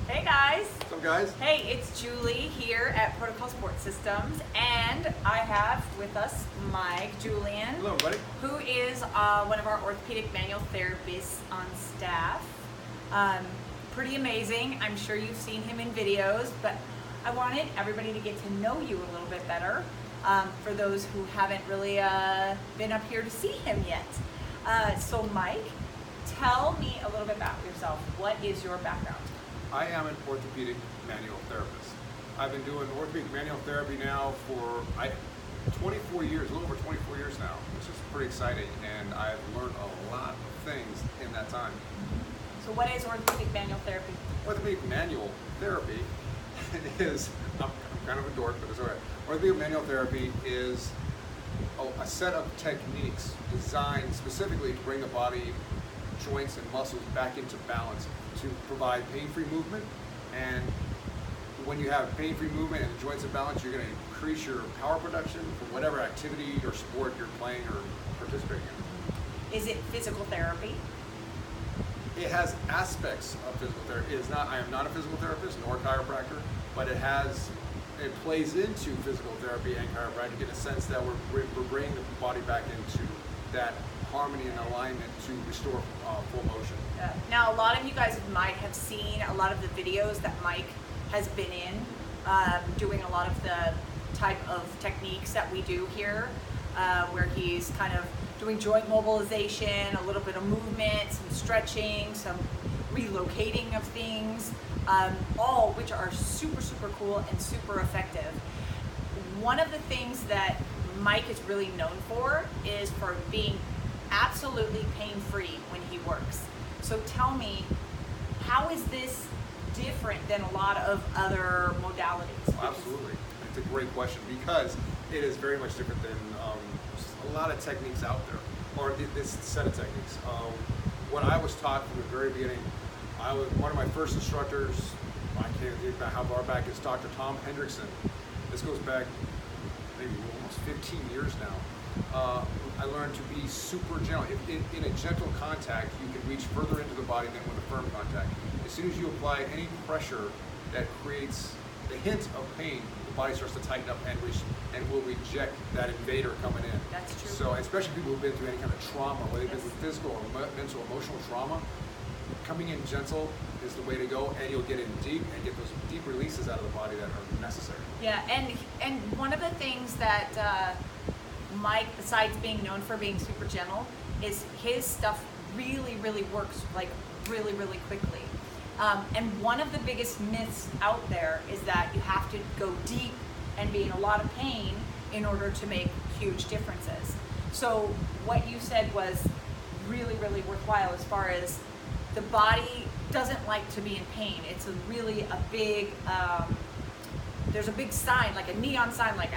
Hey guys. What's up, guys? Hey, it's Julie here at Pro To Col Systems, and I have with us Julian. Hello, everybody. Who is one of our orthopedic manual therapists on staff. Pretty amazing. I'm sure you've seen him in videos, but I wanted everybody to get to know you a little bit better for those who haven't really been up here to see him yet. So Mike, tell me a little bit about yourself. What is your background? I am an orthopedic manual therapist. I've been doing orthopedic manual therapy now for 24 years, a little over 24 years now, which is pretty exciting, and I've learned a lot of things in that time. So what is orthopedic manual therapy? Orthopedic manual therapy is, I'm kind of a dork, but it's all right. Orthopedic manual therapy is a set of techniques designed specifically to bring the body, joints and muscles back into balance, to provide pain-free movement. And when you have pain-free movement and the joints in balance, you're going to increase your power production from whatever activity or sport you're playing or participating in. Is it physical therapy? It has aspects of physical therapy. It is not. I am not a physical therapist nor a chiropractor, but it plays into physical therapy and chiropractic in a sense that we're bringing the body back into that harmony and alignment to restore full motion. Now, a lot of you guys might have seen a lot of the videos that Mike has been in, doing a lot of the type of techniques that we do here, where he's kind of doing joint mobilization, a little bit of movement, some stretching, some relocating of things, all which are super, super cool and super effective. One of the things that Mike is really known for is for being absolutely pain-free when he works. So tell me, how is this different than a lot of other modalities? Absolutely. It's a great question because it is very much different than a lot of techniques out there, or this set of techniques. What I was taught from the very beginning, one of my first instructors, I can't think about how far back, is Dr. Tom Hendrickson. This goes back maybe almost 15 years now. I learned to be super gentle. In a gentle contact, you can reach further into the body than with a firm contact. As soon as you apply any pressure that creates the hint of pain, the body starts to tighten up and will reject that invader coming in. That's true. So, especially people who've been through any kind of trauma, whether they've been through physical or mental, emotional trauma, coming in gentle is the way to go, and you'll get in deep and get those deep releases out of the body that are necessary. Yeah, and one of the things that Mike, besides being known for being super gentle, is his stuff really, really works like really, really quickly. And one of the biggest myths out there is that you have to go deep and be in a lot of pain in order to make huge differences. So what you said was really, really worthwhile as far as the body doesn't like to be in pain. It's really a big, there's a big sign, like a neon sign, like,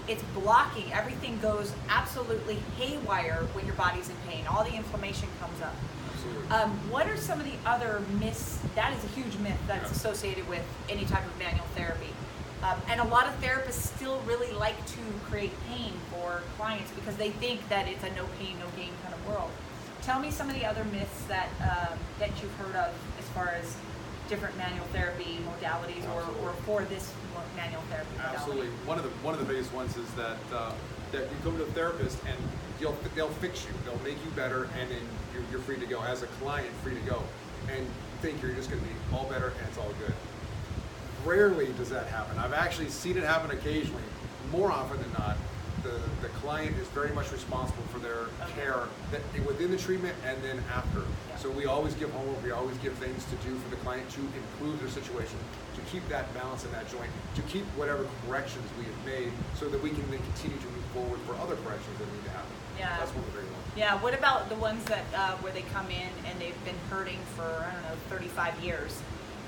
it's blocking. Everything goes absolutely haywire when your body's in pain. All the inflammation comes up. Absolutely. What are some of the other myths? That is a huge myth that's associated with any type of manual therapy. And a lot of therapists still really like to create pain for clients because they think that it's a no pain, no gain kind of world. Tell me some of the other myths that you've heard of as far as different manual therapy modalities or for this manual therapy modality. Absolutely. One of the biggest ones is that you go to a therapist and they'll fix you. They'll make you better, and then you're free to go. As a client, free to go, and think you're just going to be all better and it's all good. Rarely does that happen. I've actually seen it happen occasionally. More often than not, the client is very much responsible for their care within the treatment and then after. Yeah. So we always give homework, we always give things to do for the client to improve their situation, to keep that balance in that joint, to keep whatever corrections we have made so that we can then continue to move forward for other corrections that need to happen. Yeah. That's one of the big ones. Yeah, what about the ones that where they come in and they've been hurting for, 35 years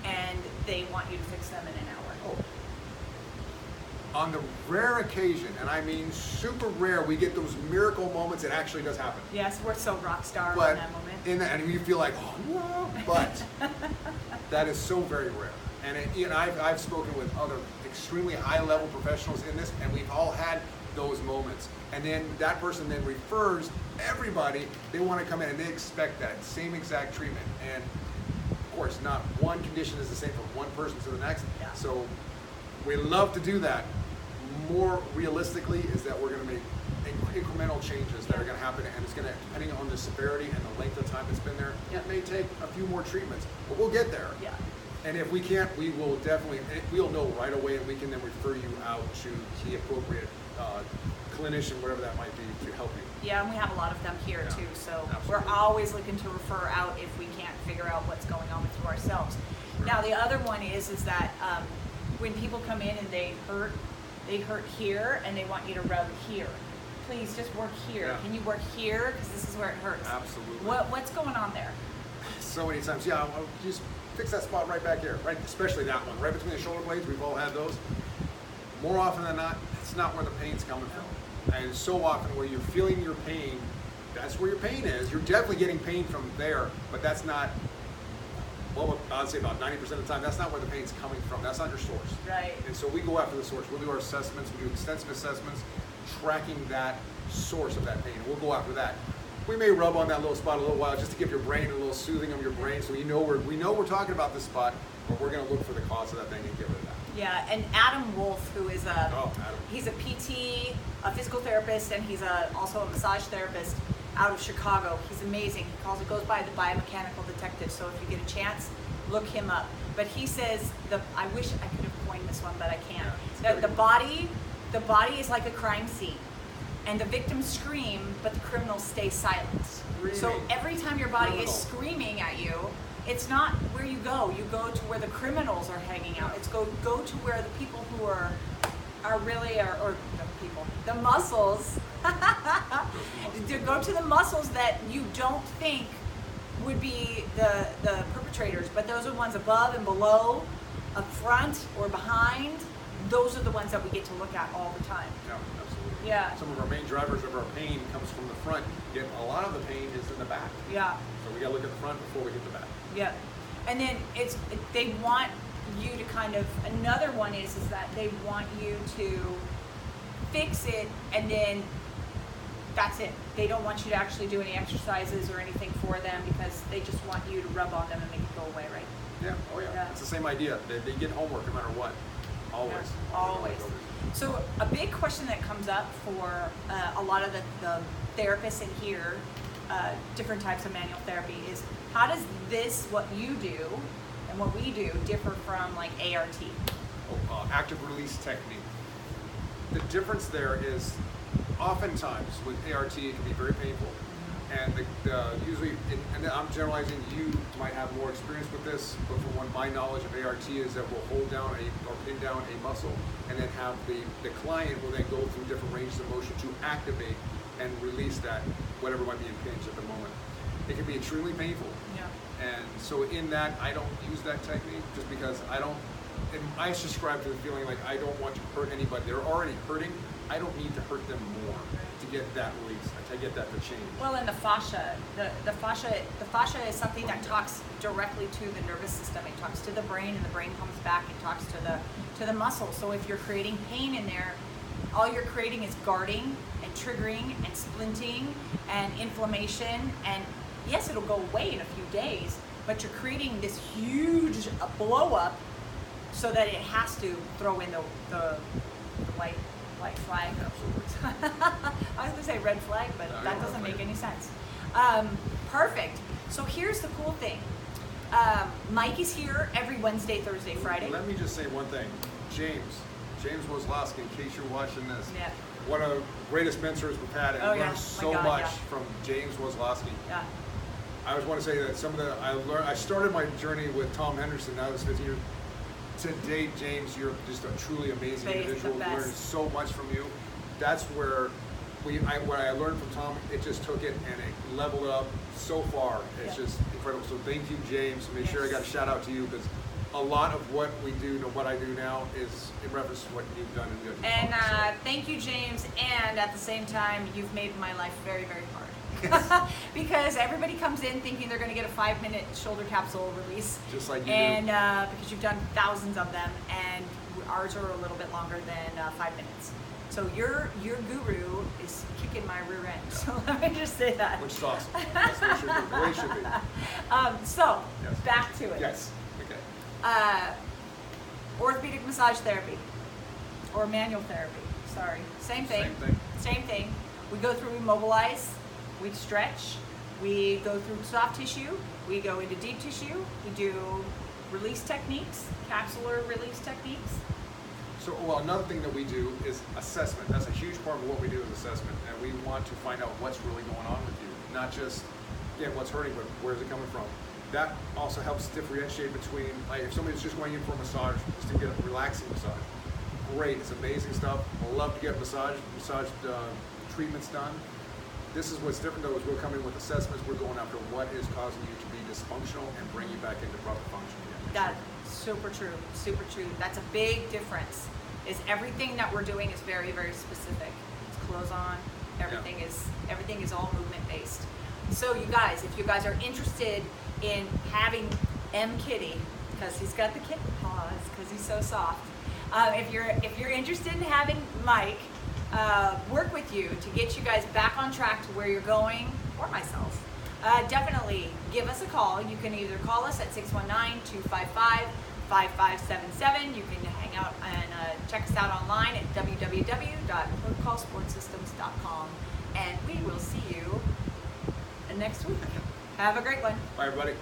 and they want you to fix them in an hour? Oh. On the rare occasion, and I mean super rare, we get those miracle moments. It actually does happen. Yes, we're so rock star in But that moment. and you feel like, oh no, but that is so very rare. And I've spoken with other extremely high level professionals in this, and we've all had those moments. And then that person then refers everybody. They want to come in and they expect that same exact treatment. And course, not one condition is the same from one person to the next. Yeah. So we love to do that. More realistically is that we're going to make incremental changes that are going to happen, and it's going to, depending on the severity and the length of time it's been there, it may take a few more treatments, but we'll get there. Yeah. And if we can't, we will definitely, we'll know right away, and we can then refer you out to the appropriate clinician, whatever that might be, to help you. Yeah, and we have a lot of them here too, so absolutely. We're always looking to refer out if we can't figure out what's going on with you ourselves. Sure. Now the other one is that when people come in and they hurt here and they want you to rub here. Please just work here. Yeah. Can you work here? Because this is where it hurts. Absolutely. What's going on there? So many times, yeah, I'll just fix that spot right back here, right? Especially that one, right between the shoulder blades. We've all had those. More often than not, it's not where the pain's coming from. And so often where you're feeling your pain, that's where your pain is. You're definitely getting pain from there, but that's not, well, I'd say about 90% of the time, that's not where the pain's coming from. That's not your source. Right. And so we go after the source. We'll do our assessments. We do extensive assessments, tracking that source of that pain. And we'll go after that. We may rub on that little spot a little while just to give your brain a little soothing of your brain, so we know we're talking about this spot, but we're going to look for the cause of that thing and get rid of that. Yeah, and Adam Wolf, who is he's a PT, a physical therapist, and he's also a massage therapist out of Chicago. He's amazing. He goes by the Biomechanical Detective. So if you get a chance, look him up. But he says I wish I could have coined this one, but I can't. That the body is like a crime scene, and the victims scream, but the criminals stay silent. Screaming. So every time your body is screaming at you, it's not where you go. You go to where the criminals are hanging out. It's go to where the people who are really or the people, the muscles. To go to the muscles that you don't think would be the perpetrators, but those are the ones above and below, up front or behind. Those are the ones that we get to look at all the time. Yeah, absolutely. Yeah. Some of our main drivers of our pain comes from the front, yet a lot of the pain is in the back. Yeah. So we got to look at the front before we hit the back. Yeah. And then they want you to kind of, another one is that they want you to fix it and then that's it. They don't want you to actually do any exercises or anything for them because they just want you to rub on them and make it go away, right? Yeah, oh yeah. It's the same idea. They get homework no matter what. Always. Yeah, always. So a big question that comes up for a lot of the therapists in here, different types of manual therapy, is how does what you do and what we do differ from like ART? Active release technique. The difference there is oftentimes with ART it can be very painful, and usually, and I'm generalizing, you might have more experience with this, but from what my knowledge of ART is that we'll hold down or pin down a muscle and then have the client will then go through different ranges of motion to activate and release that, whatever might be impinged at the moment. It can be extremely painful. Yeah. And so in that, I don't use that technique just because I subscribe to the feeling like I don't want to hurt anybody. They're already hurting. I don't need to hurt them more to get that release, to get that to change. Well, and the fascia is something that talks directly to the nervous system. It talks to the brain, and the brain comes back and talks to the muscle. So if you're creating pain in there, all you're creating is guarding and triggering and splinting and inflammation. And yes, it'll go away in a few days, but you're creating this huge blow up so that it has to throw in the white flag. Absolutely. I was going to say red flag, but No, that doesn't make any sense. Perfect. So here's the cool thing. Mike is here every Wednesday, Thursday, Friday. Let me just say one thing. James Woslowski, in case you're watching this, Yeah. one of the greatest mentors we've had, and Oh, yeah. learned so My God, much yeah. from James Woslowski. Yeah. I just want to say that I started my journey with Tom Henderson, now this 15 years. To date, James, you're just a truly amazing individual. Learned so much from you. That's where what I learned from Tom, it just took it and it leveled it up so far. It's just incredible. So thank you, James. Make sure I got a shout out to you because a lot of what we do and what I do now is in reference to what you've done and good. And thank you, James. And at the same time, you've made my life very, very hard. Because everybody comes in thinking they're going to get a 5-minute shoulder capsule release. Just like you and, do. because you've done thousands of them, and ours are a little bit longer than 5 minutes. So your guru is kicking my rear end. So let me just say that. Which is awesome. That's the way it should be. So Yes. back to it. Yes. Okay. Orthopedic massage therapy or manual therapy. Sorry, same thing. Same thing. Same thing. We go through immobilize, we stretch, we go through soft tissue, we go into deep tissue, we do release techniques, capsular release techniques. So, well, another thing that we do is assessment. That's a huge part of what we do is assessment, and we want to find out what's really going on with you, not just, again, what's hurting, but where's it coming from. That also helps differentiate between, like, if somebody's just going in for a massage, just to get a relaxing massage. Great, it's amazing stuff. I love to get massage treatments done. This is what's different though, is we're coming with assessments. We're going after what is causing you to be dysfunctional and bring you back into proper function again. That's super true, super true. That's a big difference. Is everything that we're doing is very, very specific. It's clothes on. Everything is all movement based. So you guys, if you guys are interested in having M Kitty, because he's got the kitten paws, because he's so soft. If you're interested in having Mike work with you to get you guys back on track to where you're going, or myself, definitely give us a call. You can either call us at 619-255-5577. You can hang out and check us out online at www.protocolsportsystems.com. And we will see you next week. Have a great one. Bye, everybody.